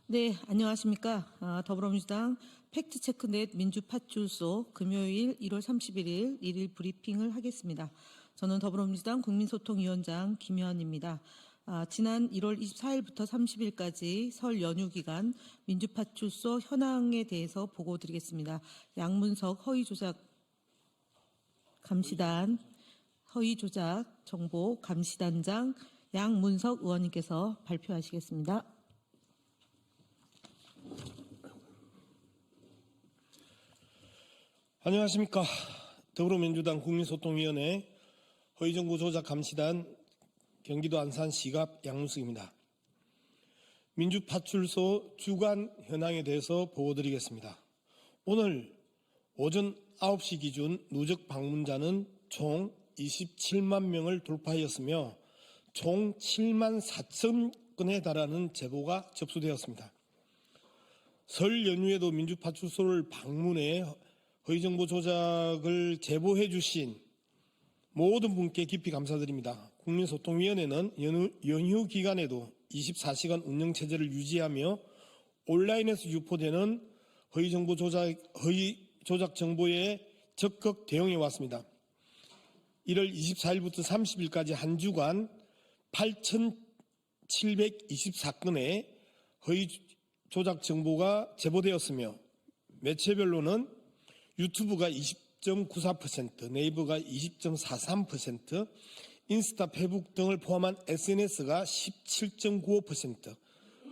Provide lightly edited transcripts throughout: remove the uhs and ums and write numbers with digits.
네, 안녕하십니까. 더불어민주당 팩트체크넷 민주파출소 금요일 1월 31일 1일 브리핑을 하겠습니다. 저는 더불어민주당 국민소통위원장 김효안입니다. 지난 1월 24일부터 30일까지 설 연휴 기간 민주파출소 현황에 대해서 보고드리겠습니다. 양문석 허위조작 감시단, 허위조작 정보 감시단장 양문석 의원님께서 발표하시겠습니다. 안녕하십니까. 더불어민주당 국민소통위원회 허위정보 조작 감시단 경기도 안산시갑 양문석입니다. 민주파출소 주간 현황에 대해서 보고드리겠습니다. 오늘 오전 9시 기준 누적 방문자는 총 27만 명을 돌파하였으며 총 7만 4천 건에 달하는 제보가 접수되었습니다. 설 연휴에도 민주파출소를 방문해 허위정보 조작을 제보해 주신 모든 분께 깊이 감사드립니다. 국민소통위원회는 연휴 기간에도 24시간 운영체제를 유지하며 온라인에서 유포되는 허위정보 조작 정보에 적극 대응해 왔습니다. 1월 24일부터 30일까지 한 주간 8,724건의 허위 조작 정보가 제보되었으며 매체별로는 유튜브가 20.94%, 네이버가 20.43%, 인스타, 페북 등을 포함한 SNS가 17.95%,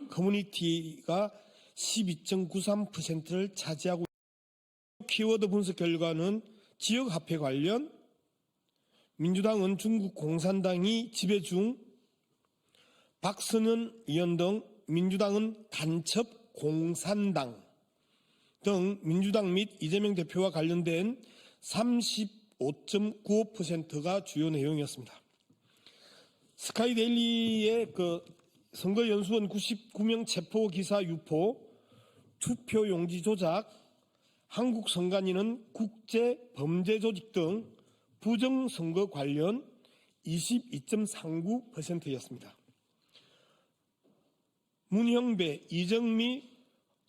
커뮤니티가 12.93%를 차지하고 있습니다. 키워드 분석 결과는 지역화폐 관련, 민주당은 중국 공산당이 지배 중, 박선현 의원 등 민주당은 간첩 공산당 등 민주당 및 이재명 대표와 관련된 35.95%가 주요 내용이었습니다. 스카이데일리의 선거연수원 99명 체포 기사 유포, 투표용지 조작, 한국선관위는 국제범죄조직 등 부정선거 관련 22.39%였습니다. 문형배, 이정미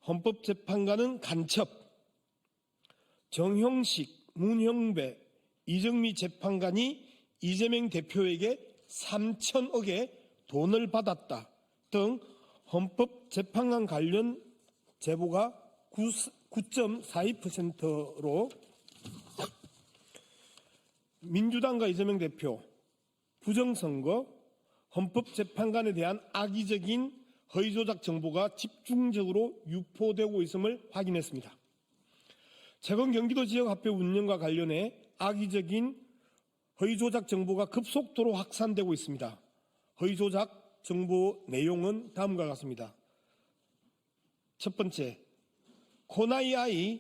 헌법재판관은 간첩, 정형식, 문형배, 이정미 재판관이 이재명 대표에게 3천억의 돈을 받았다 등 헌법재판관 관련 제보가 9.42%로 민주당과 이재명 대표, 부정선거, 헌법재판관에 대한 악의적인 허위조작 정보가 집중적으로 유포되고 있음을 확인했습니다. 최근 경기도 지역화폐 운영과 관련해 악의적인 허위조작 정보가 급속도로 확산되고 있습니다. 허위조작 정보 내용은 다음과 같습니다. 첫 번째, 코나아이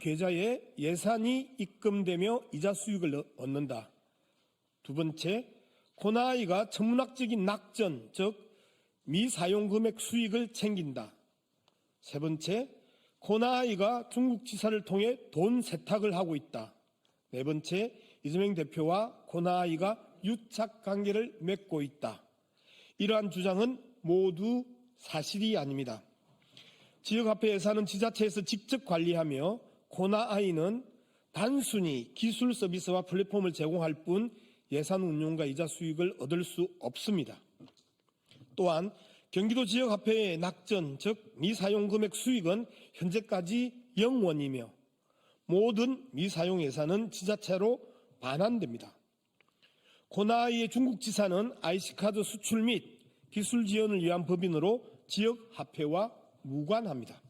계좌에 예산이 입금되며 이자 수익을 얻는다. 두 번째, 코나아이가 천문학적인 낙전, 즉 미사용 금액 수익을 챙긴다. 세 번째, 코나아이가 중국 지사를 통해 돈 세탁을 하고 있다. 네 번째, 이재명 대표와 코나아이가 유착 관계를 맺고 있다. 이러한 주장은 모두 사실이 아닙니다. 지역화폐 예산은 지자체에서 직접 관리하며 코나아이는 단순히 기술 서비스와 플랫폼을 제공할 뿐 예산 운용과 이자 수익을 얻을 수 없습니다. 또한 경기도 지역화폐의 낙전, 즉 미사용 금액 수익은 현재까지 0원이며 모든 미사용 예산은 지자체로 반환됩니다. 코나아이의 중국 지사는 IC카드 수출 및 기술 지원을 위한 법인으로 지역화폐와 무관합니다.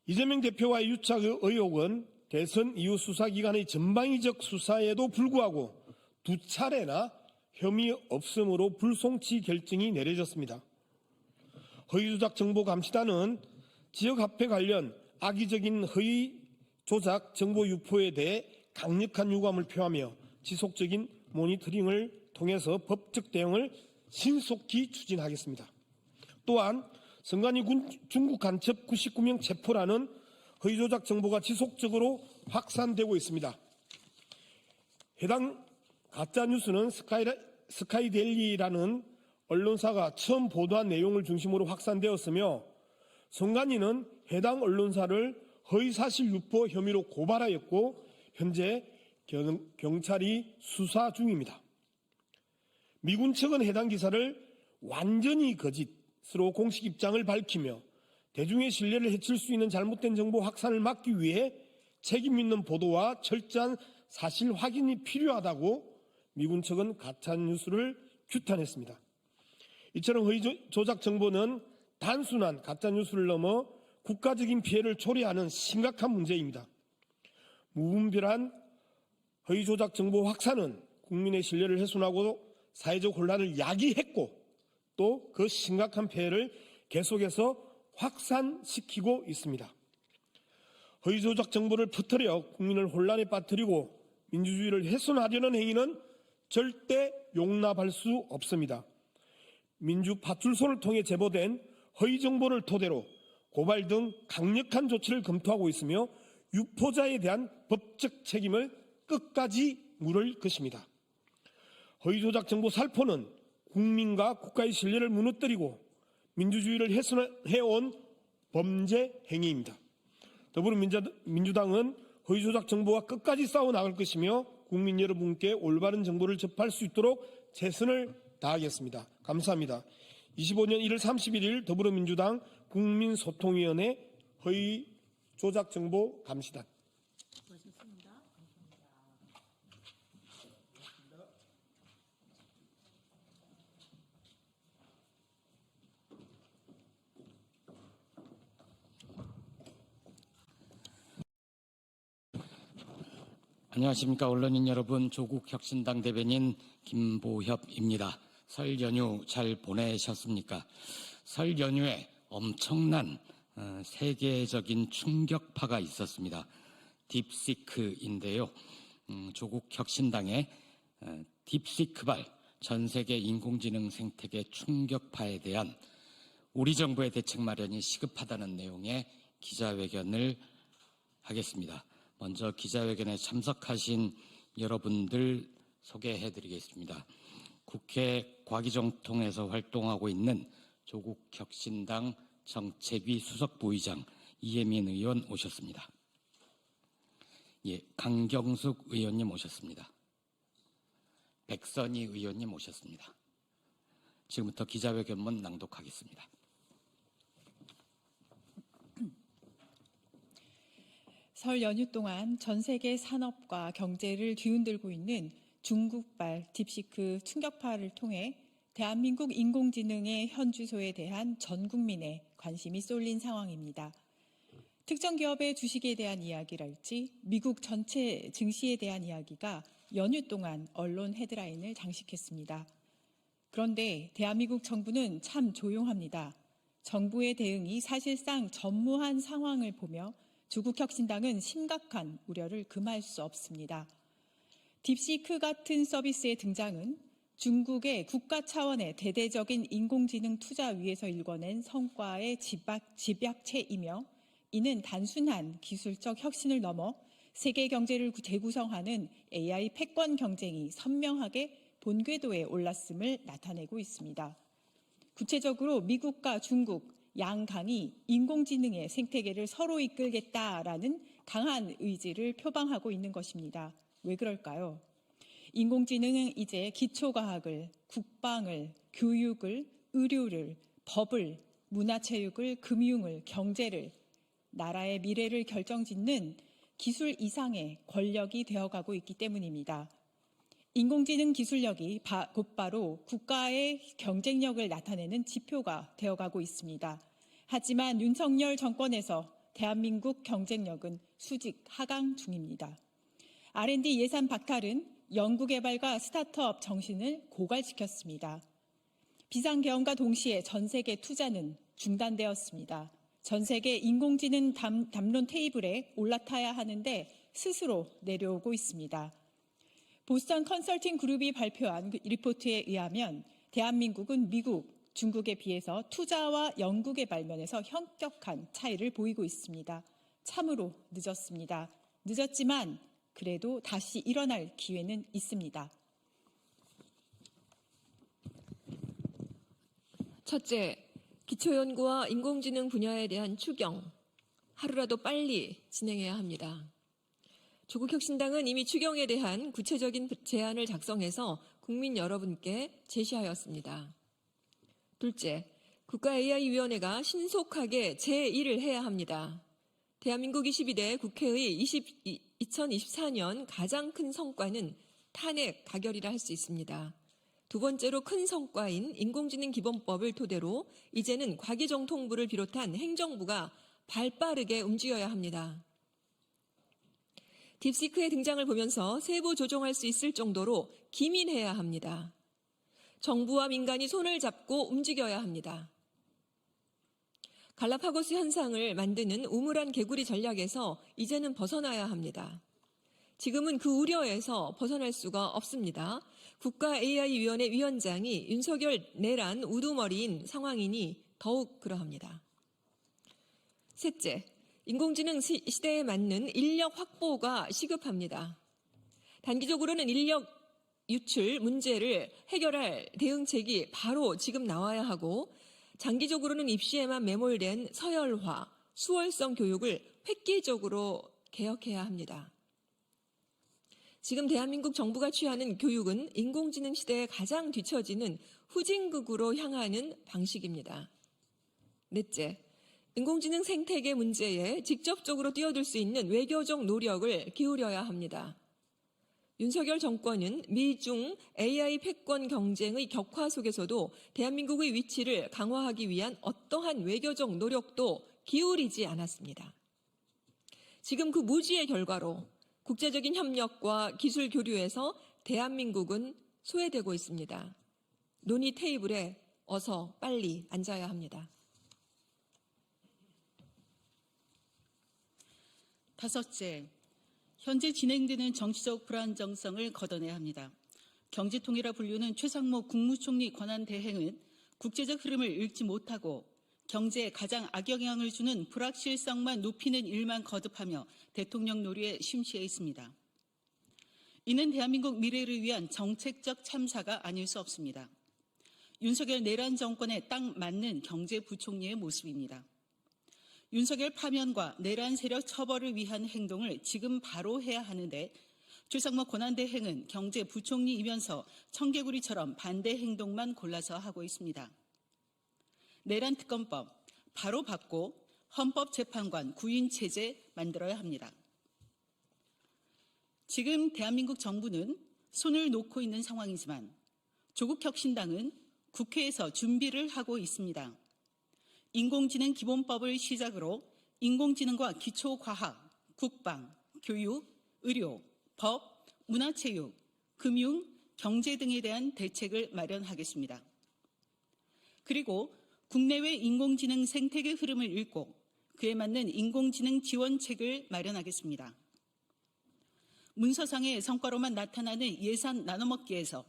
이재명 대표와의 유착 의혹은 대선 이후 수사기관의 전방위적 수사에도 불구하고 2차례나 혐의 없음으로 불송치 결정이 내려졌습니다. 허위조작 정보감시단은 지역화폐 관련 악의적인 허위조작 정보 유포에 대해 강력한 유감을 표하며 지속적인 모니터링을 통해서 법적 대응을 신속히 추진하겠습니다. 또한 선관위 중국 간첩 99명 체포라는 허위조작 정보가 지속적으로 확산되고 있습니다. 해당 가짜뉴스는 스카이데일리라는 언론사가 처음 보도한 내용을 중심으로 확산되었으며 선관위는 해당 언론사를 허위사실 유포 혐의로 고발하였고 현재 경찰이 수사 중입니다. 미군 측은 해당 기사를 완전히 거짓으로 공식 입장을 밝히며 대중의 신뢰를 해칠 수 있는 잘못된 정보 확산을 막기 위해 책임 있는 보도와 철저한 사실 확인이 필요하다고 미군 측은 가짜뉴스를 규탄했습니다. 이처럼 허위 조작 정보는 단순한 가짜뉴스를 넘어 국가적인 피해를 초래하는 심각한 문제입니다. 무분별한 허위 조작 정보 확산은 국민의 신뢰를 훼손하고 사회적 혼란을 야기했고 또 그 심각한 폐해를 계속해서 확산시키고 있습니다. 허위 조작 정보를 퍼뜨려 국민을 혼란에 빠뜨리고 민주주의를 훼손하려는 행위는 절대 용납할 수 없습니다. 민주파출소를 통해 제보된 허위 정보를 토대로 고발 등 강력한 조치를 검토하고 있으며 유포자에 대한 법적 책임을 끝까지 물을 것입니다. 허위 조작 정보 살포는 국민과 국가의 신뢰를 무너뜨리고 민주주의를 훼손해온 범죄 행위입니다. 더불어민주당은 허위 조작 정보와 끝까지 싸워 나갈 것이며 국민 여러분께 올바른 정보를 접할 수 있도록 최선을 다하겠습니다. 감사합니다. 25년 1월 31일 더불어민주당 국민소통위원회 허위 조작 정보 감시단. 안녕하십니까. 언론인 여러분, 조국혁신당 대변인 김보협입니다. 설 연휴 잘 보내셨습니까? 설 연휴에 엄청난 세계적인 충격파가 있었습니다. 딥시크인데요. 조국혁신당의 딥시크발 전 세계 인공지능 생태계 충격파에 대한 우리 정부의 대책 마련이 시급하다는 내용의 기자회견을 하겠습니다. 먼저 기자회견에 참석하신 여러분들 소개해드리겠습니다. 국회 과기정통에서 활동하고 있는 조국혁신당 정책위 수석부의장 이혜민 의원 오셨습니다. 강경숙 의원님 오셨습니다. 백선희 의원님 오셨습니다. 지금부터 기자회견문 낭독하겠습니다. 설 연휴 동안 전 세계 산업과 경제를 뒤흔들고 있는 중국발 딥시크 충격파를 통해 대한민국 인공지능의 현주소에 대한 전 국민의 관심이 쏠린 상황입니다. 특정 기업의 주식에 대한 이야기랄지 미국 전체 증시에 대한 이야기가 연휴 동안 언론 헤드라인을 장식했습니다. 그런데 대한민국 정부는 참 조용합니다. 정부의 대응이 사실상 전무한 상황을 보며 조국혁신당은 심각한 우려를 금할 수 없습니다. 딥시크 같은 서비스의 등장은 중국의 국가 차원의 대대적인 인공지능 투자 위에서 일궈낸 성과의 집약체이며 이는 단순한 기술적 혁신을 넘어 세계 경제를 재구성하는 AI 패권 경쟁이 선명하게 본궤도에 올랐음을 나타내고 있습니다. 구체적으로 미국과 중국, 양강이 인공지능의 생태계를 서로 이끌겠다라는 강한 의지를 표방하고 있는 것입니다. 왜 그럴까요? 인공지능은 이제 기초과학을, 국방을, 교육을, 의료를, 법을, 문화체육을, 금융을, 경제를, 나라의 미래를 결정짓는 기술 이상의 권력이 되어가고 있기 때문입니다. 인공지능 기술력이 곧바로 국가의 경쟁력을 나타내는 지표가 되어가고 있습니다. 하지만 윤석열 정권에서 대한민국 경쟁력은 수직 하강 중입니다. R&D 예산 박탈은 연구개발과 스타트업 정신을 고갈시켰습니다. 비상계엄과 동시에 전 세계 투자는 중단되었습니다. 전 세계 인공지능 담론 테이블에 올라타야 하는데 스스로 내려오고 있습니다. 보스턴 컨설팅 그룹이 발표한 리포트에 의하면 대한민국은 미국, 중국에 비해서 투자와 연구개발 면에서 현격한 차이를 보이고 있습니다. 참으로 늦었습니다. 늦었지만 그래도 다시 일어날 기회는 있습니다. 첫째, 기초연구와 인공지능 분야에 대한 추경, 하루라도 빨리 진행해야 합니다. 조국혁신당은 이미 추경에 대한 구체적인 제안을 작성해서 국민 여러분께 제시하였습니다. 둘째, 국가-AI-위원회가 신속하게 제1을 해야 합니다. 대한민국 22대 국회의 2024년 가장 큰 성과는 탄핵 가결이라 할 수 있습니다. 두 번째로 큰 성과인 인공지능 기본법을 토대로 이제는 과기정통부를 비롯한 행정부가 발빠르게 움직여야 합니다. 딥시크의 등장을 보면서 세부 조종할 수 있을 정도로 기민해야 합니다. 정부와 민간이 손을 잡고 움직여야 합니다. 갈라파고스 현상을 만드는 우물안 개구리 전략에서 이제는 벗어나야 합니다. 지금은 그 우려에서 벗어날 수가 없습니다. 국가-AI-위원회 위원장이 윤석열 내란 우두머리인 상황이니 더욱 그러합니다. 셋째, 인공지능 시대에 맞는 인력 확보가 시급합니다. 단기적으로는 인력 유출 문제를 해결할 대응책이 바로 지금 나와야 하고, 장기적으로는 입시에만 매몰된 서열화, 수월성 교육을 획기적으로 개혁해야 합니다. 지금 대한민국 정부가 취하는 교육은 인공지능 시대에 가장 뒤처지는 후진국으로 향하는 방식입니다. 넷째, 인공지능 생태계 문제에 직접적으로 뛰어들 수 있는 외교적 노력을 기울여야 합니다. 윤석열 정권은 미중 AI 패권 경쟁의 격화 속에서도 대한민국의 위치를 강화하기 위한 어떠한 외교적 노력도 기울이지 않았습니다. 지금 그 무지의 결과로 국제적인 협력과 기술 교류에서 대한민국은 소외되고 있습니다. 논의 테이블에 어서 빨리 앉아야 합니다. 다섯째, 현재 진행되는 정치적 불안정성을 걷어내야 합니다. 경제통일화 분류는 최상목 국무총리 권한대행은 국제적 흐름을 읽지 못하고 경제에 가장 악영향을 주는 불확실성만 높이는 일만 거듭하며 대통령 놀이에 심취해 있습니다. 이는 대한민국 미래를 위한 정책적 참사가 아닐 수 없습니다. 윤석열 내란 정권에 딱 맞는 경제부총리의 모습입니다. 윤석열 파면과 내란 세력 처벌을 위한 행동을 지금 바로 해야 하는데 최상목 권한대행은 경제부총리이면서 청개구리처럼 반대 행동만 골라서 하고 있습니다. 내란 특검법 바로 받고 헌법재판관 구인체제 만들어야 합니다. 지금 대한민국 정부는 손을 놓고 있는 상황이지만 조국혁신당은 국회에서 준비를 하고 있습니다. 인공지능 기본법을 시작으로 인공지능과 기초과학, 국방, 교육, 의료, 법, 문화체육, 금융, 경제 등에 대한 대책을 마련하겠습니다. 그리고 국내외 인공지능 생태계 흐름을 읽고 그에 맞는 인공지능 지원책을 마련하겠습니다. 문서상의 성과로만 나타나는 예산 나눠먹기에서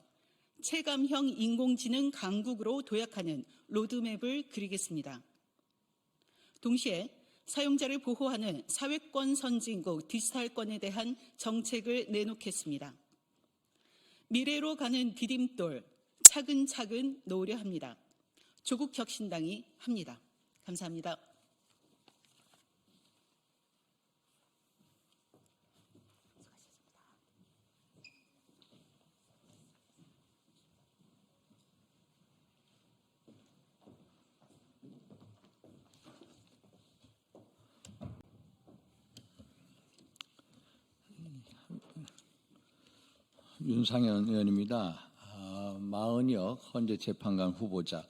체감형 인공지능 강국으로 도약하는 로드맵을 그리겠습니다. 동시에 사용자를 보호하는 사회권 선진국 디지털권에 대한 정책을 내놓겠습니다. 미래로 가는 디딤돌 차근차근 놓으려 합니다. 조국혁신당이 합니다. 감사합니다. 윤상현 의원입니다. 마은혁 헌재 재판관 후보자는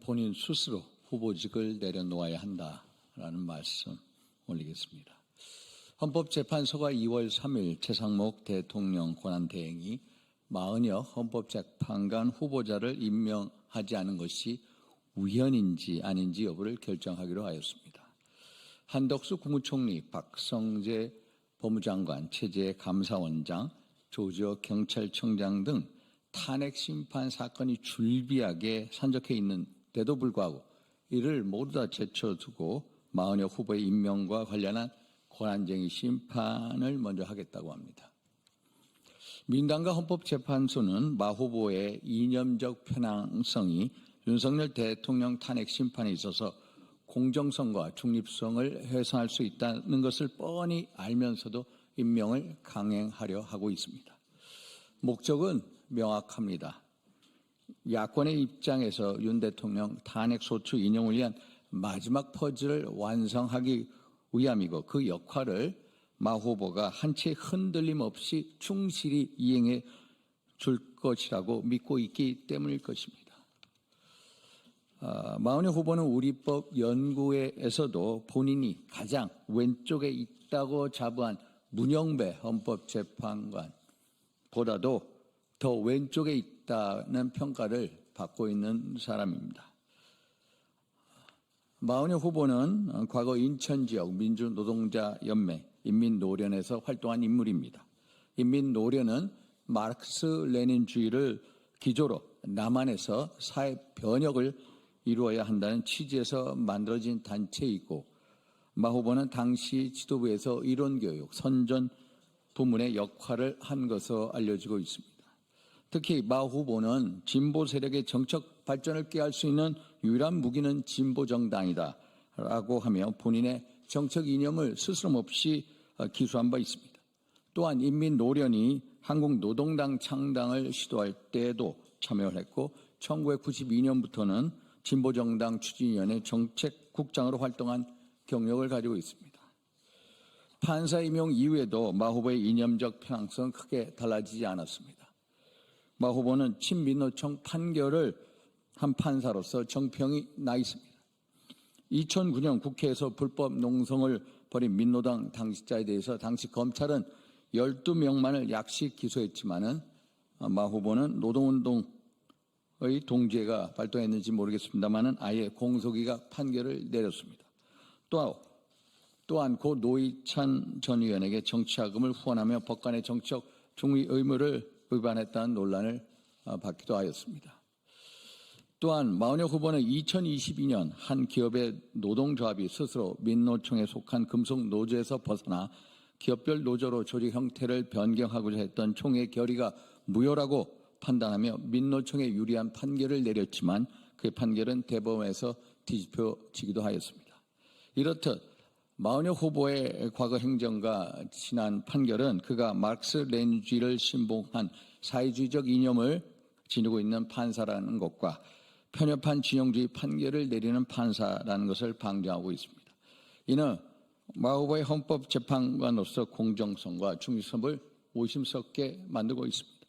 본인 스스로 후보직을 내려놓아야 한다라는 말씀 올리겠습니다. 헌법재판소가 2월 3일 최상목 대통령 권한대행이 마은혁 헌법재판관 후보자를 임명하지 않은 것이 우연인지 아닌지 여부를 결정하기로 하였습니다. 한덕수 국무총리, 박성재 법무장관, 최재 감사원장, 조지호 경찰청장 등 탄핵 심판 사건이 줄비하게 산적해 있는데도 불구하고 이를 모두 다 제쳐두고 마은혁 후보의 임명과 관련한 권한쟁의 심판을 먼저 하겠다고 합니다. 민당과 헌법재판소는 마 후보의 이념적 편향성이 윤석열 대통령 탄핵 심판에 있어서 공정성과 중립성을 훼손할 수 있다는 것을 뻔히 알면서도 임명을 강행하려 하고 있습니다. 목적은 명확합니다. 야권의 입장에서 윤 대통령 탄핵 소추 인용을 위한 마지막 퍼즐을 완성하기 위함이고, 그 역할을 마 후보가 한 채 흔들림 없이 충실히 이행해 줄 것이라고 믿고 있기 때문일 것입니다. 마은혁 후보는 우리법 연구회에서도 본인이 가장 왼쪽에 있다고 자부한 문영배 헌법재판관보다도 더 왼쪽에 있다는 평가를 받고 있는 사람입니다. 마은혁 후보는 과거 인천지역 민주노동자연맹 인민노련에서 활동한 인물입니다. 인민노련은 마르크스 레닌주의를 기조로 남한에서 사회 변혁을 이루어야 한다는 취지에서 만들어진 단체이고, 마 후보는 당시 지도부에서 이론교육, 선전 부문의 역할을 한 것으로 알려지고 있습니다. 특히 마 후보는 진보 세력의 정책 발전을 꾀할 수 있는 유일한 무기는 진보정당이다 라고 하며 본인의 정책 이념을 스스럼 없이 기수한 바 있습니다. 또한 인민노련이 한국노동당 창당을 시도할 때에도 참여를 했고, 1992년부터는 진보정당 추진위원회 정책국장으로 활동한 경력을 가지고 있습니다. 판사 임용 이후에도 마 후보의 이념적 편향성은 크게 달라지지 않았습니다. 마 후보는 친민노총 판결을 한 판사로서 정평이 나 있습니다. 2009년 국회에서 불법 농성을 벌인 민노당 당직자에 대해서 당시 검찰은 12명만을 약식 기소했지만은 마 후보는 노동운동의 동지애가 발동했는지 모르겠습니다만은 아예 공소기각 판결을 내렸습니다. 또한 고 노희찬 전 의원에게 정치자금을 후원하며 법관의 정치적 중위 의무를 위반했다는 논란을 받기도 하였습니다. 또한 마은혁 후보는 2022년 한 기업의 노동조합이 스스로 민노총에 속한 금속노조에서 벗어나 기업별 노조로 조직 형태를 변경하고자 했던 총회 결의가 무효라고 판단하며 민노총에 유리한 판결을 내렸지만 그 판결은 대법원에서 뒤집혀지기도 하였습니다. 이렇듯 마은혁 후보의 과거 행정과 지난 판결은 그가 마르크스 레닌주의를 신봉한 사회주의적 이념을 지니고 있는 판사라는 것과 편협한 진영주의 판결을 내리는 판사라는 것을 방증하고 있습니다. 이는 마 후보의 헌법재판관으로서 공정성과 중립성을 의심스럽게 만들고 있습니다.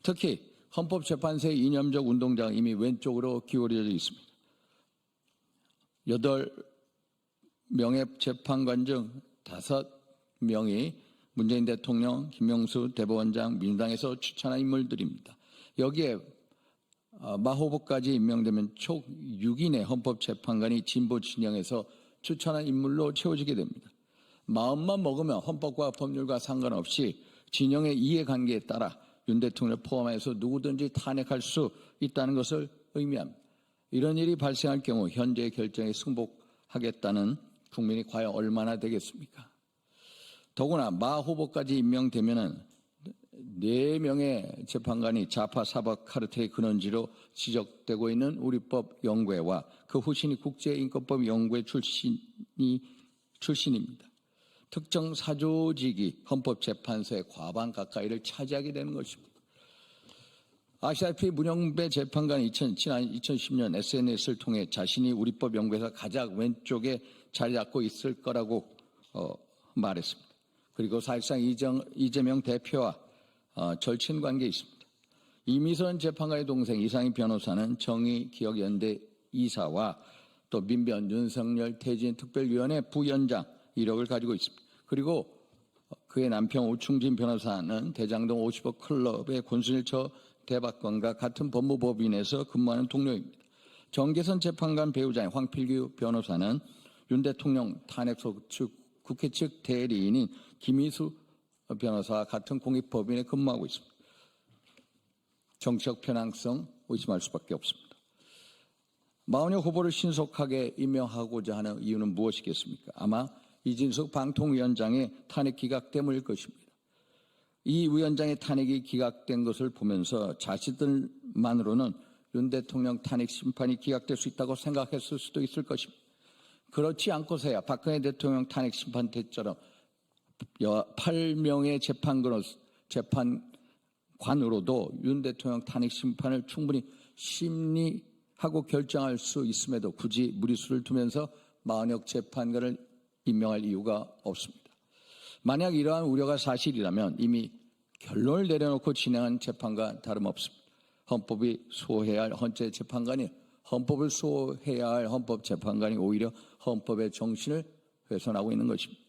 특히 헌법재판소의 이념적 운동장은 이미 왼쪽으로 기울어져 있습니다. 8명의 재판관 중 5명이 문재인 대통령, 김명수 대법원장, 민주당에서 추천한 인물들입니다. 여기에 마 후보까지 임명되면 총 6인의 헌법재판관이 진보 진영에서 추천한 인물로 채워지게 됩니다. 마음만 먹으면 헌법과 법률과 상관없이 진영의 이해관계에 따라 윤 대통령을 포함해서 누구든지 탄핵할 수 있다는 것을 의미합니다. 이런 일이 발생할 경우 현재의 결정에 승복하겠다는 국민이 과연 얼마나 되겠습니까? 더구나 마 후보까지 임명되면은 4명의 재판관이 좌파 사법 카르텔의 근원지로 지적되고 있는 우리법 연구회와 그 후신이 국제인권법 연구회 출신입니다. 특정 사조직이 헌법재판소의 과반 가까이를 차지하게 되는 것입니다. 아시다시피 문영배 재판관이 지난 2010년 SNS를 통해 자신이 우리법 연구에서 가장 왼쪽에 자리 잡고 있을 거라고 말했습니다. 그리고 사실상 이재명 대표와 절친 관계에 있습니다. 이미선 재판관의 동생 이상희 변호사는 정의기억연대 이사와 또 민변 윤석열 퇴진 특별위원회 부위원장 이력을 가지고 있습니다. 그리고 그의 남편 오충진 변호사는 대장동 50억 클럽의 권순일 대법관과 같은 법무법인에서 근무하는 동료입니다. 정계선 재판관 배우자인 황필규 변호사는 윤 대통령 탄핵소추 국회 측 대리인인 김희수 변호사와 같은 공익법인에 근무하고 있습니다. 정치적 편향성 의심할 수밖에 없습니다. 마은혁 후보를 신속하게 임명하고자 하는 이유는 무엇이겠습니까? 아마 이진숙 방통위원장의 탄핵 기각 때문일 것입니다. 이 위원장의 탄핵이 기각된 것을 보면서 자신들만으로는 윤 대통령 탄핵 심판이 기각될 수 있다고 생각했을 수도 있을 것입니다. 그렇지 않고서야 박근혜 대통령 탄핵 심판 때처럼 8명의 재판관으로도 윤 대통령 탄핵 심판을 충분히 심리하고 결정할 수 있음에도 굳이 무리수를 두면서 40여 재판관을 임명할 이유가 없습니다. 만약 이러한 우려가 사실이라면 이미 결론을 내려놓고 진행한 재판과 다름없습니다. 헌법이 수호해야 할 헌재재판관이 헌법을 수호해야 할 헌법재판관이 오히려 헌법의 정신을 훼손하고 있는 것입니다.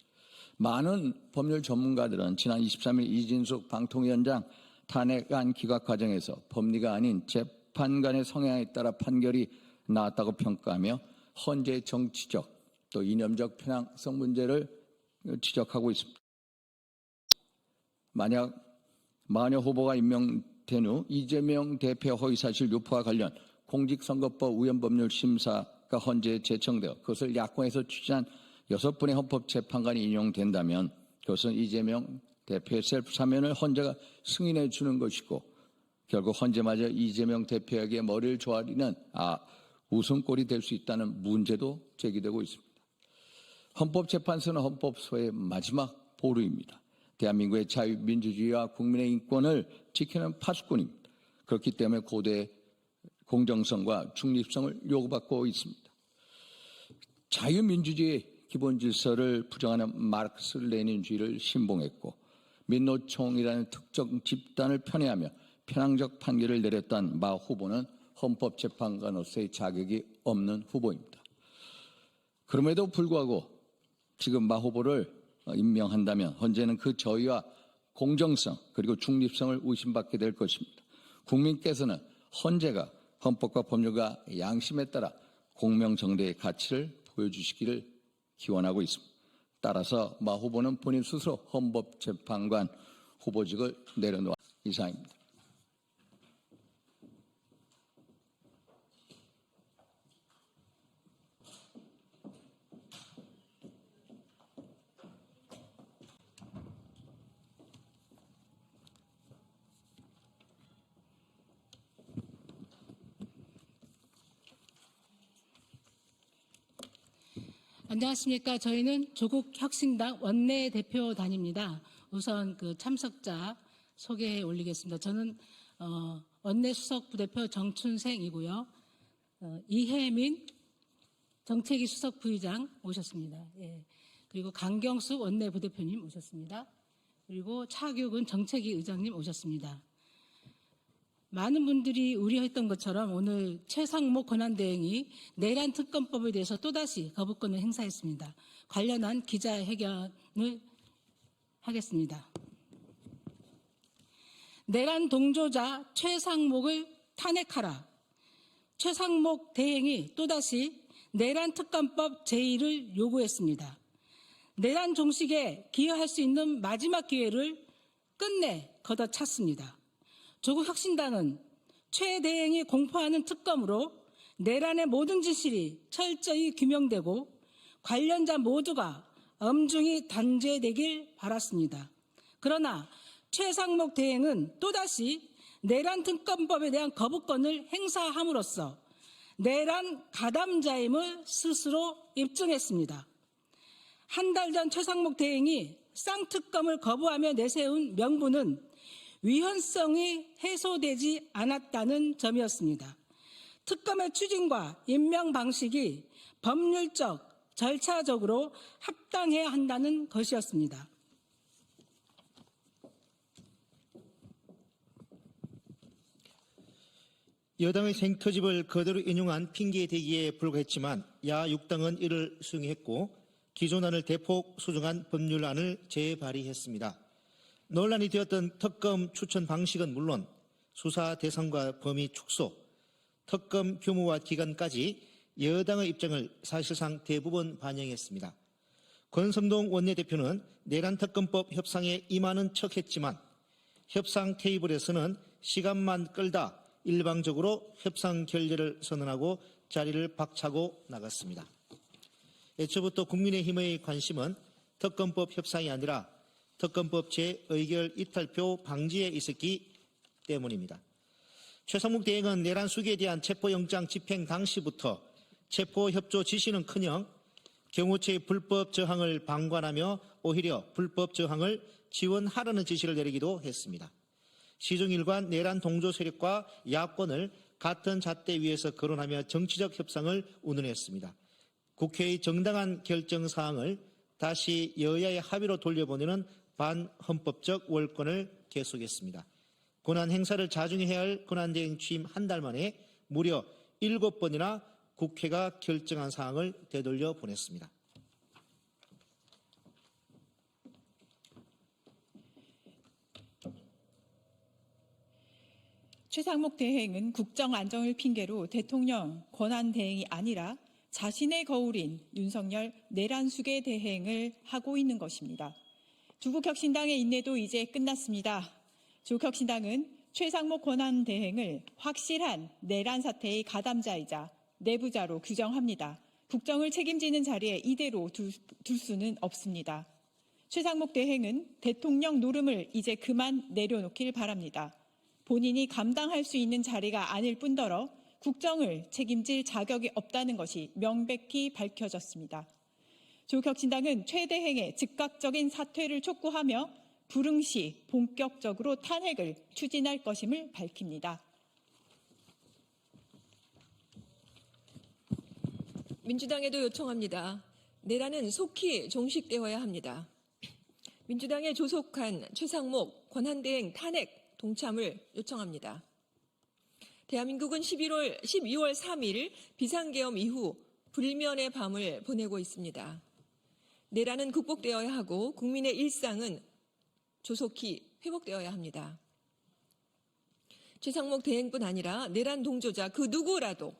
많은 법률 전문가들은 지난 23일 이진숙 방통위원장 탄핵안 기각 과정에서 법리가 아닌 재판관의 성향에 따라 판결이 나왔다고 평가하며 헌재의 정치적 또 이념적 편향성 문제를 지적하고 있습니다. 만약 마녀 후보가 임명된 후 이재명 대표 허위사실 유포와 관련 공직선거법 위헌법률 심사가 헌재에 제청되어 그것을 야권에서 추진한 6분의 헌법재판관이 인용된다면 그것은 이재명 대표의 셀프 사면을 헌재가 승인해 주는 것이고 결국 헌재마저 이재명 대표에게 머리를 조아리는 웃음꼴이 될 수 있다는 문제도 제기되고 있습니다. 헌법재판소는 헌법소의 마지막 보루입니다. 대한민국의 자유민주주의와 국민의 인권을 지키는 파수꾼입니다. 그렇기 때문에 고도의 공정성과 중립성을 요구받고 있습니다. 자유민주주의의 기본질서를 부정하는 마르크스 레닌주의를 신봉했고 민노총이라는 특정 집단을 편애하며 편향적 판결을 내렸던 마 후보는 헌법재판관으로서의 자격이 없는 후보입니다. 그럼에도 불구하고 지금 마 후보를 임명한다면 헌재는 그 저희와 공정성 그리고 중립성을 의심받게 될 것입니다. 국민께서는 헌재가 헌법과 법률과 양심에 따라 공명정대의 가치를 보여주시기를 기원하고 있습니다. 따라서 마 후보는 본인 스스로 헌법재판관 후보직을 내려놓아 이상입니다. 안녕하십니까. 저희는 조국혁신당 원내대표단입니다. 우선 그 참석자 소개해 올리겠습니다. 저는 원내수석 부대표 정춘생이고요. 이혜민 정책위 수석 부의장 오셨습니다. 예. 그리고 강경수 원내부대표님 오셨습니다. 그리고 차규근 정책위 의장님 오셨습니다. 많은 분들이 우려했던 것처럼 오늘 최상목 권한대행이 내란 특검법에 대해서 또다시 거부권을 행사했습니다. 관련한 기자회견을 하겠습니다. 내란 동조자 최상목을 탄핵하라. 최상목 대행이 또다시 내란 특검법 제1을 요구했습니다. 내란 종식에 기여할 수 있는 마지막 기회를 끝내 걷어찼습니다. 조국혁신당은 최 대행이 공포하는 특검으로 내란의 모든 진실이 철저히 규명되고 관련자 모두가 엄중히 단죄되길 바랐습니다. 그러나 최상목 대행은 또다시 내란 특검법에 대한 거부권을 행사함으로써 내란 가담자임을 스스로 입증했습니다. 한 달 전 최상목 대행이 쌍특검을 거부하며 내세운 명분은 위헌성이 해소되지 않았다는 점이었습니다. 특검의 추진과 임명 방식이 법률적, 절차적으로 합당해야 한다는 것이었습니다. 여당의 생터집을 그대로 인용한 핑계 대기에 불과했지만 야 6당은 이를 수용했고 기존안을 대폭 수정한 법률안을 재발의했습니다. 논란이 되었던 특검 추천 방식은 물론 수사 대상과 범위 축소, 특검 규모와 기간까지 여당의 입장을 사실상 대부분 반영했습니다. 권성동 원내대표는 내란 특검법 협상에 임하는 척했지만 협상 테이블에서는 시간만 끌다 일방적으로 협상 결렬을 선언하고 자리를 박차고 나갔습니다. 애초부터 국민의힘의 관심은 특검법 협상이 아니라 특검법 재의결 이탈표 방지에 있었기 때문입니다. 최상목 대행은 내란 수기에 대한 체포영장 집행 당시부터 체포협조 지시는커녕 경호처의 불법 저항을 방관하며 오히려 불법 저항을 지원하라는 지시를 내리기도 했습니다. 시종일관 내란 동조 세력과 야권을 같은 잣대 위에서 거론하며 정치적 협상을 운운했습니다. 국회의 정당한 결정 사항을 다시 여야의 합의로 돌려보내는 반헌법적 월권을 계속했습니다. 권한 행사를 자중해야 할 권한대행 취임 한 달 만에 무려 7번이나 국회가 결정한 사항을 되돌려 보냈습니다. 최상목 대행은 국정 안정을 핑계로 대통령 권한 대행이 아니라 자신의 거울인 윤석열 내란 수계 대행을 하고 있는 것입니다. 조국혁신당의 인내도 이제 끝났습니다. 조국혁신당은 최상목 권한 대행을 확실한 내란 사태의 가담자이자 내부자로 규정합니다. 국정을 책임지는 자리에 이대로 둘 수는 없습니다. 최상목 대행은 대통령 노름을 이제 그만 내려놓길 바랍니다. 본인이 감당할 수 있는 자리가 아닐 뿐더러 국정을 책임질 자격이 없다는 것이 명백히 밝혀졌습니다. 조국혁신당은 최 대행의 즉각적인 사퇴를 촉구하며 불응시 본격적으로 탄핵을 추진할 것임을 밝힙니다. 민주당에도 요청합니다. 내란은 속히 종식되어야 합니다. 민주당에 조속한 최상목 권한대행 탄핵 동참을 요청합니다. 대한민국은 12월 3일 비상계엄 이후 불면의 밤을 보내고 있습니다. 내란은 극복되어야 하고 국민의 일상은 조속히 회복되어야 합니다. 최상목 대행뿐 아니라 내란 동조자 그 누구라도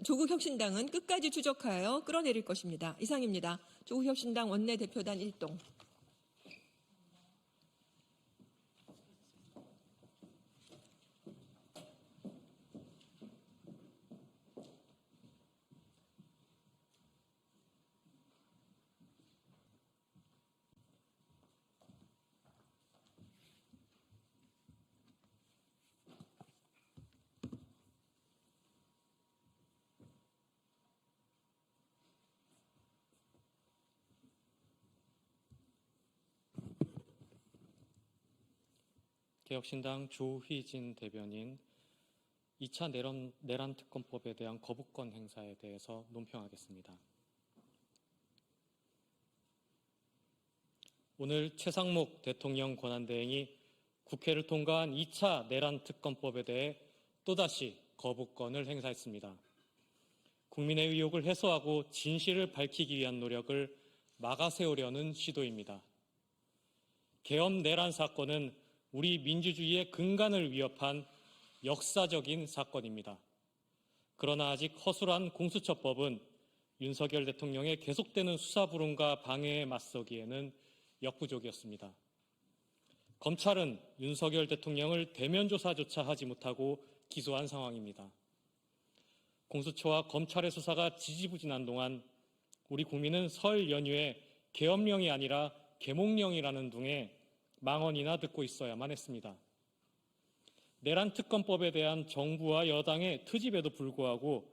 조국혁신당은 끝까지 추적하여 끌어내릴 것입니다. 이상입니다. 조국혁신당 원내대표단 1동. 개혁신당 조희진 대변인 2차 내란 특검법에 대한 거부권 행사에 대해서 논평하겠습니다. 오늘 최상목 대통령 권한대행이 국회를 통과한 2차 내란 특검법에 대해 또다시 거부권을 행사했습니다. 국민의 의혹을 해소하고 진실을 밝히기 위한 노력을 막아세우려는 시도입니다. 계엄 내란 사건은 우리 민주주의의 근간을 위협한 역사적인 사건입니다. 그러나 아직 허술한 공수처법은 윤석열 대통령의 계속되는 수사불응과 방해에 맞서기에는 역부족이었습니다. 검찰은 윤석열 대통령을 대면 조사조차 하지 못하고 기소한 상황입니다. 공수처와 검찰의 수사가 지지부진한 동안 우리 국민은 설 연휴에 계엄령이 아니라 계몽령이라는 둥에 망언이나 듣고 있어야만 했습니다. 내란 특검법에 대한 정부와 여당의 트집에도 불구하고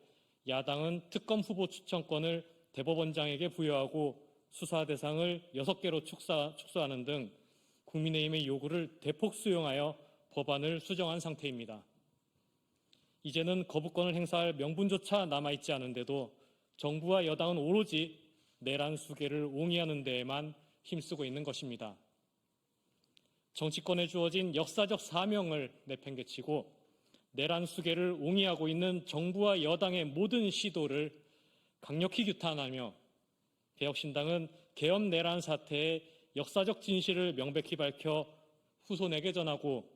야당은 특검 후보 추천권을 대법원장에게 부여하고 수사 대상을 6개로 축소하는 등 국민의힘의 요구를 대폭 수용하여 법안을 수정한 상태입니다. 이제는 거부권을 행사할 명분조차 남아있지 않은데도 정부와 여당은 오로지 내란 수계를 옹이하는 데에만 힘쓰고 있는 것입니다. 정치권에 주어진 역사적 사명을 내팽개치고 내란 수계를 옹이하고 있는 정부와 여당의 모든 시도를 강력히 규탄하며 개혁신당은 계엄 내란 사태의 역사적 진실을 명백히 밝혀 후손에게 전하고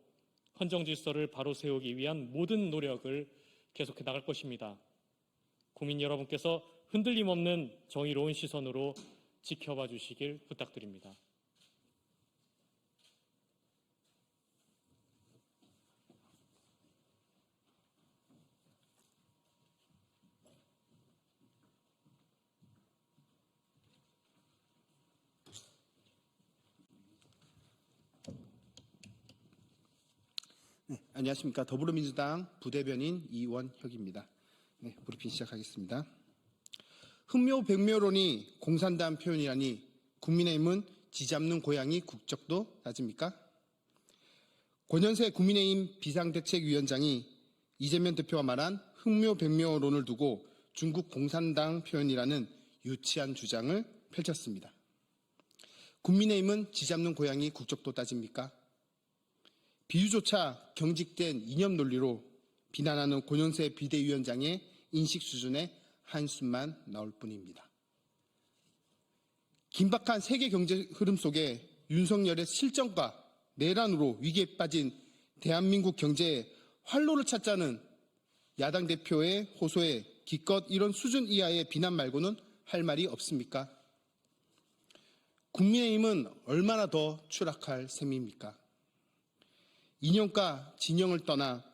헌정 질서를 바로 세우기 위한 모든 노력을 계속해 나갈 것입니다. 국민 여러분께서 흔들림 없는 정의로운 시선으로 지켜봐 주시길 부탁드립니다. 안녕하십니까. 더불어민주당 부대변인 이원혁입니다. 네, 브리핑 시작하겠습니다. 흑묘백묘론이 공산당 표현이라니 국민의힘은 쥐잡는 고양이 국적도 따집니까? 권현세 국민의힘 비상대책위원장이 이재명 대표가 말한 흑묘백묘론을 두고 중국 공산당 표현이라는 유치한 주장을 펼쳤습니다. 국민의힘은 쥐잡는 고양이 국적도 따집니까? 비유조차 경직된 이념 논리로 비난하는 권현세 비대위원장의 인식 수준의 한숨만 나올 뿐입니다. 긴박한 세계 경제 흐름 속에 윤석열의 실정과 내란으로 위기에 빠진 대한민국 경제에 활로를 찾자는 야당 대표의 호소에 기껏 이런 수준 이하의 비난 말고는 할 말이 없습니까? 국민의힘은 얼마나 더 추락할 셈입니까? 이념과 진영을 떠나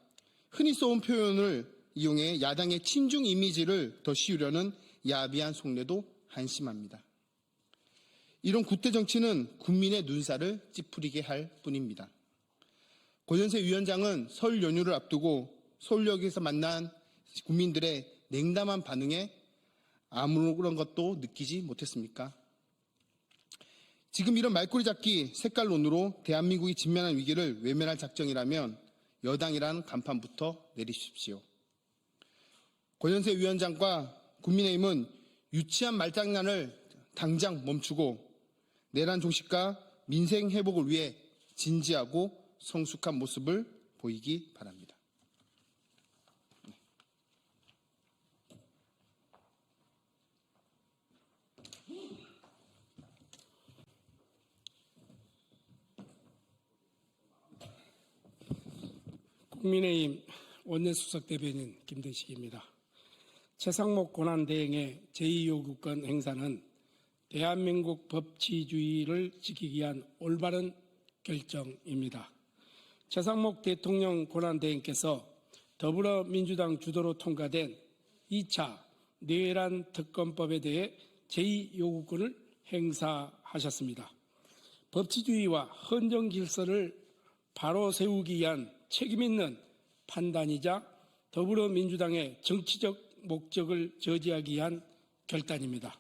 흔히 써온 표현을 이용해 야당의 친중 이미지를 더 씌우려는 야비한 속내도 한심합니다. 이런 구태 정치는 국민의 눈살을 찌푸리게 할 뿐입니다. 권현세 위원장은 설 연휴를 앞두고 서울역에서 만난 국민들의 냉담한 반응에 아무런 것도 느끼지 못했습니까? 지금 이런 말꼬리 잡기 색깔론으로 대한민국이 직면한 위기를 외면할 작정이라면 여당이라는 간판부터 내리십시오. 권현세 위원장과 국민의힘은 유치한 말장난을 당장 멈추고 내란 종식과 민생 회복을 위해 진지하고 성숙한 모습을 보이기 바랍니다. 국민의힘 원내수석대변인 김대식입니다. 최상목 권한대행의 제2요구권 행사는 대한민국 법치주의를 지키기 위한 올바른 결정입니다. 최상목 대통령 권한대행께서 더불어민주당 주도로 통과된 2차 내란 특검법에 대해 제2요구권을 행사하셨습니다. 법치주의와 헌정 질서를 바로 세우기 위한 책임있는 판단이자 더불어민주당의 정치적 목적을 저지하기 위한 결단입니다.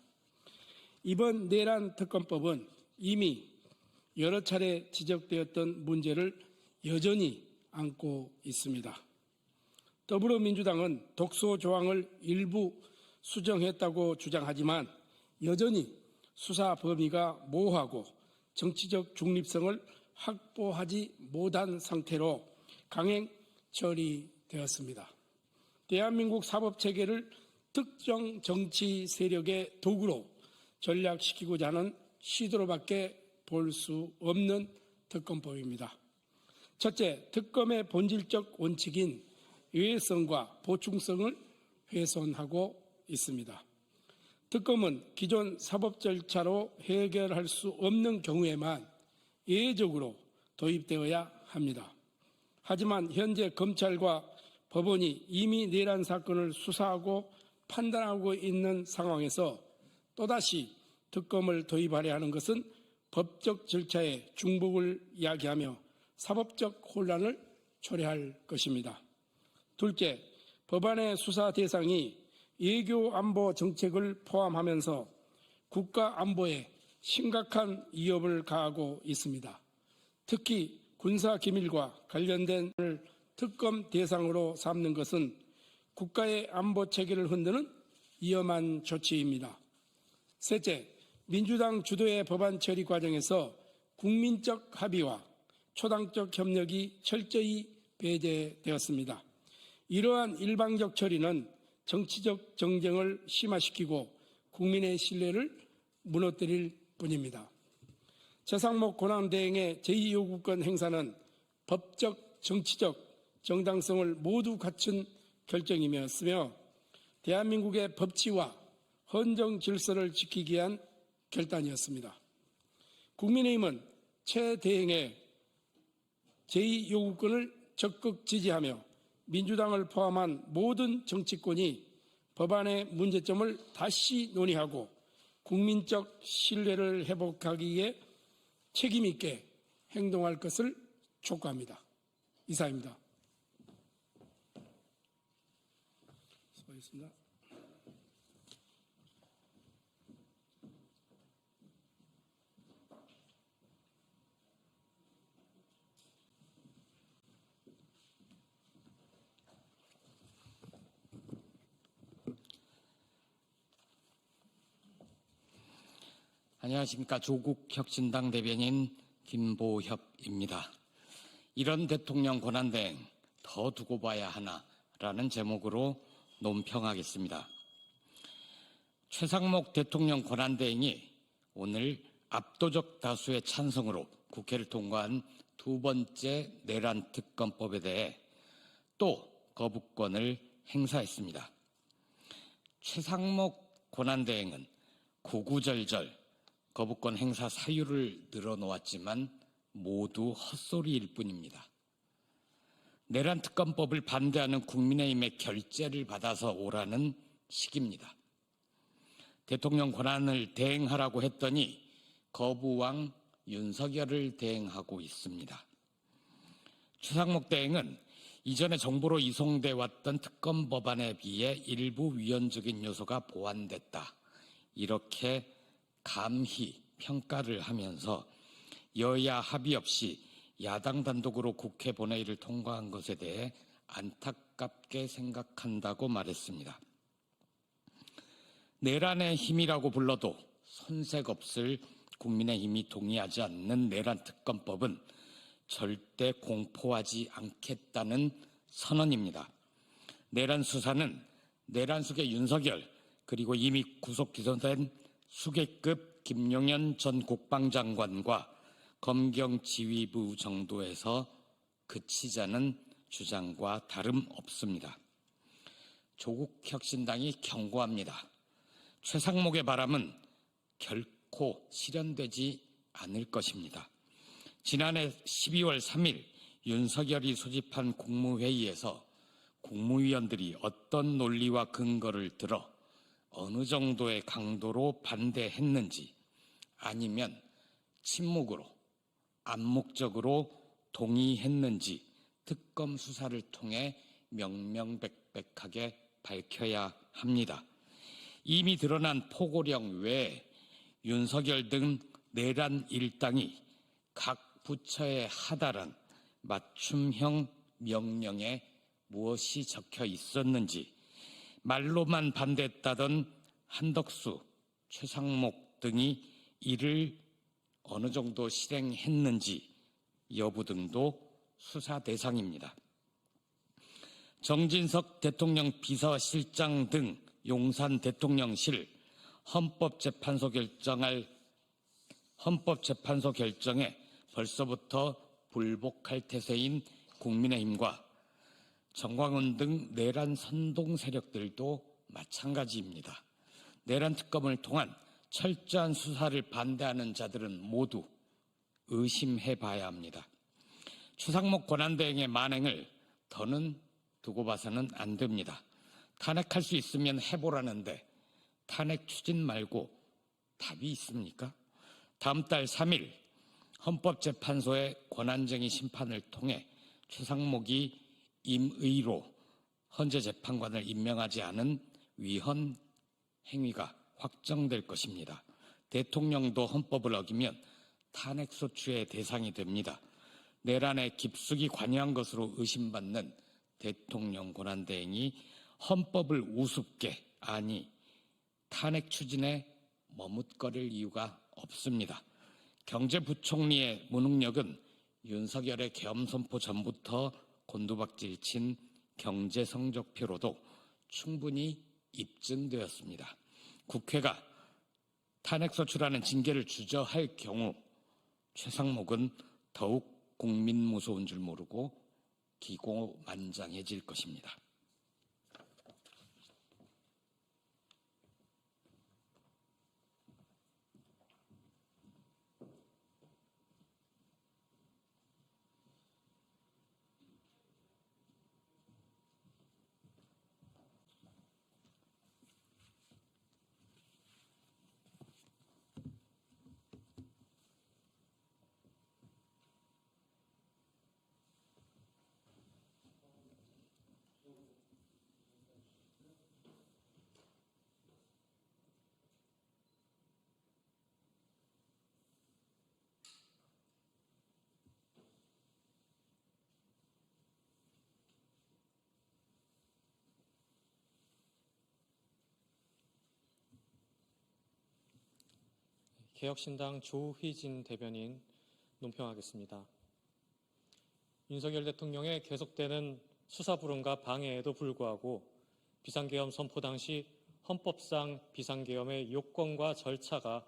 이번 내란 특검법은 이미 여러 차례 지적되었던 문제를 여전히 안고 있습니다. 더불어민주당은 독소 조항을 일부 수정했다고 주장하지만 여전히 수사 범위가 모호하고 정치적 중립성을 확보하지 못한 상태로 강행 처리되었습니다. 대한민국 사법체계를 특정 정치 세력의 도구로 전략시키고자 하는 시도로밖에 볼 수 없는 특검법입니다. 첫째, 특검의 본질적 원칙인 예외성과 보충성을 훼손하고 있습니다. 특검은 기존 사법 절차로 해결할 수 없는 경우에만 예외적으로 도입되어야 합니다. 하지만 현재 검찰과 법원이 이미 내란 사건을 수사하고 판단하고 있는 상황에서 또다시 특검을 도입하려 하는 것은 법적 절차의 중복을 야기하며 사법적 혼란을 초래할 것입니다. 둘째, 법안의 수사 대상이 외교 안보 정책을 포함하면서 국가 안보에 심각한 위협을 가하고 있습니다. 특히 군사기밀과 관련된 특검 대상으로 삼는 것은 국가의 안보 체계를 흔드는 위험한 조치입니다. 셋째, 민주당 주도의 법안 처리 과정에서 국민적 합의와 초당적 협력이 철저히 배제되었습니다. 이러한 일방적 처리는 정치적 정쟁을 심화시키고 국민의 신뢰를 무너뜨릴 뿐입니다. 최상목 권한대행의 제2요구권 행사는 법적, 정치적 정당성을 모두 갖춘 결정이었으며 대한민국의 법치와 헌정 질서를 지키기 위한 결단이었습니다. 국민의힘은 최 대행의 제2요구권을 적극 지지하며 민주당을 포함한 모든 정치권이 법안의 문제점을 다시 논의하고 국민적 신뢰를 회복하기 위해 책임 있게 행동할 것을 촉구합니다. 이상입니다. 하겠습니다. 안녕하십니까. 조국혁신당 대변인 김보협입니다. 이런 대통령 권한대행 더 두고 봐야 하나라는 제목으로 논평하겠습니다. 최상목 대통령 권한대행이 오늘 압도적 다수의 찬성으로 국회를 통과한 두 번째 내란 특검법에 대해 또 거부권을 행사했습니다. 최상목 권한대행은 구구절절 거부권 행사 사유를 늘어놓았지만 모두 헛소리일 뿐입니다. 내란 특검법을 반대하는 국민의힘의 결재를 받아서 오라는 식입니다. 대통령 권한을 대행하라고 했더니 거부왕 윤석열을 대행하고 있습니다. 최상목 대행은 이전에 정부로 이송돼 왔던 특검 법안에 비해 일부 위헌적인 요소가 보완됐다, 이렇게 감히 평가를 하면서 여야 합의 없이 야당 단독으로 국회 본회의를 통과한 것에 대해 안타깝게 생각한다고 말했습니다. 내란의 힘이라고 불러도 손색 없을 국민의힘이 동의하지 않는 내란 특검법은 절대 공포하지 않겠다는 선언입니다. 내란 수사는 내란 수계 윤석열, 그리고 이미 구속 기소된 수계급 김용현 전 국방장관과 검경지휘부 정도에서 그치자는 주장과 다름없습니다. 조국혁신당이 경고합니다. 최상목의 바람은 결코 실현되지 않을 것입니다. 지난해 12월 3일 윤석열이 소집한 국무회의에서 국무위원들이 어떤 논리와 근거를 들어 어느 정도의 강도로 반대했는지, 아니면 침묵으로 암묵적으로 동의했는지 특검 수사를 통해 명명백백하게 밝혀야 합니다. 이미 드러난 포고령 외에 윤석열 등 내란 일당이 각 부처에 하달한 맞춤형 명령에 무엇이 적혀 있었는지, 말로만 반대했다던 한덕수, 최상목 등이 이를 어느 정도 실행했는지 여부 등도 수사 대상입니다. 정진석 대통령 비서실장 등 용산 대통령실 헌법재판소 결정에 벌써부터 불복할 태세인 국민의힘과 정광훈 등 내란 선동 세력들도 마찬가지입니다. 내란 특검을 통한 철저한 수사를 반대하는 자들은 모두 의심해 봐야 합니다. 최상목 권한대행의 만행을 더는 두고 봐서는 안 됩니다. 탄핵할 수 있으면 해보라는데 탄핵 추진 말고 답이 있습니까? 다음 달 3일 헌법재판소의 권한쟁의 심판을 통해 최상목이 임의로 헌재 재판관을 임명하지 않은 위헌 행위가 확정될 것입니다. 대통령도 헌법을 어기면 탄핵소추의 대상이 됩니다. 내란에 깊숙이 관여한 것으로 의심받는 대통령 권한대행이 헌법을 우습게, 아니 탄핵 추진에 머뭇거릴 이유가 없습니다. 경제부총리의 무능력은 윤석열의 계엄 선포 전부터 곤두박질 친 경제 성적표로도 충분히 입증되었습니다. 국회가 탄핵소추라는 징계를 주저할 경우 최상목은 더욱 국민 무서운 줄 모르고 기고만장해질 것입니다. 개혁신당 조휘진 대변인 논평하겠습니다. 윤석열 대통령의 계속되는 수사 불응과 방해에도 불구하고 비상계엄 선포 당시 헌법상 비상계엄의 요건과 절차가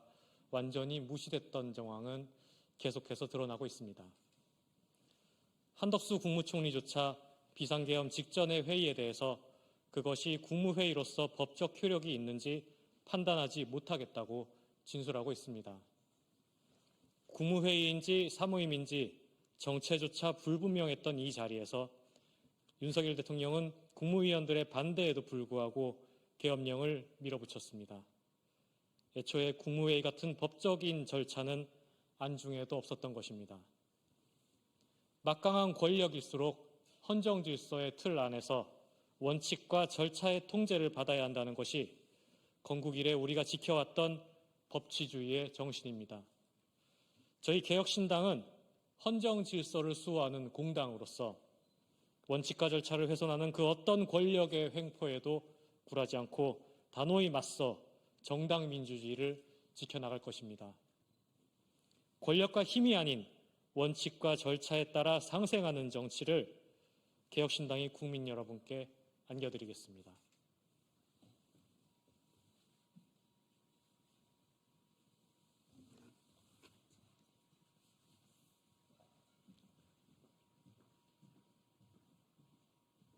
완전히 무시됐던 정황은 계속해서 드러나고 있습니다. 한덕수 국무총리조차 비상계엄 직전의 회의에 대해서 그것이 국무회의로서 법적 효력이 있는지 판단하지 못하겠다고 진술하고 있습니다. 국무회의인지 사무임인지 정체조차 불분명했던 이 자리에서 윤석열 대통령은 국무위원들의 반대에도 불구하고 계엄령을 밀어붙였습니다. 애초에 국무회의 같은 법적인 절차는 안중에도 없었던 것입니다. 막강한 권력일수록 헌정 질서의 틀 안에서 원칙과 절차의 통제를 받아야 한다는 것이 건국 이래 우리가 지켜왔던 법치주의의 정신입니다. 저희 개혁신당은 헌정 질서를 수호하는 공당으로서 원칙과 절차를 훼손하는 그 어떤 권력의 횡포에도 굴하지 않고 단호히 맞서 정당 민주주의를 지켜나갈 것입니다. 권력과 힘이 아닌 원칙과 절차에 따라 상생하는 정치를 개혁신당이 국민 여러분께 안겨드리겠습니다.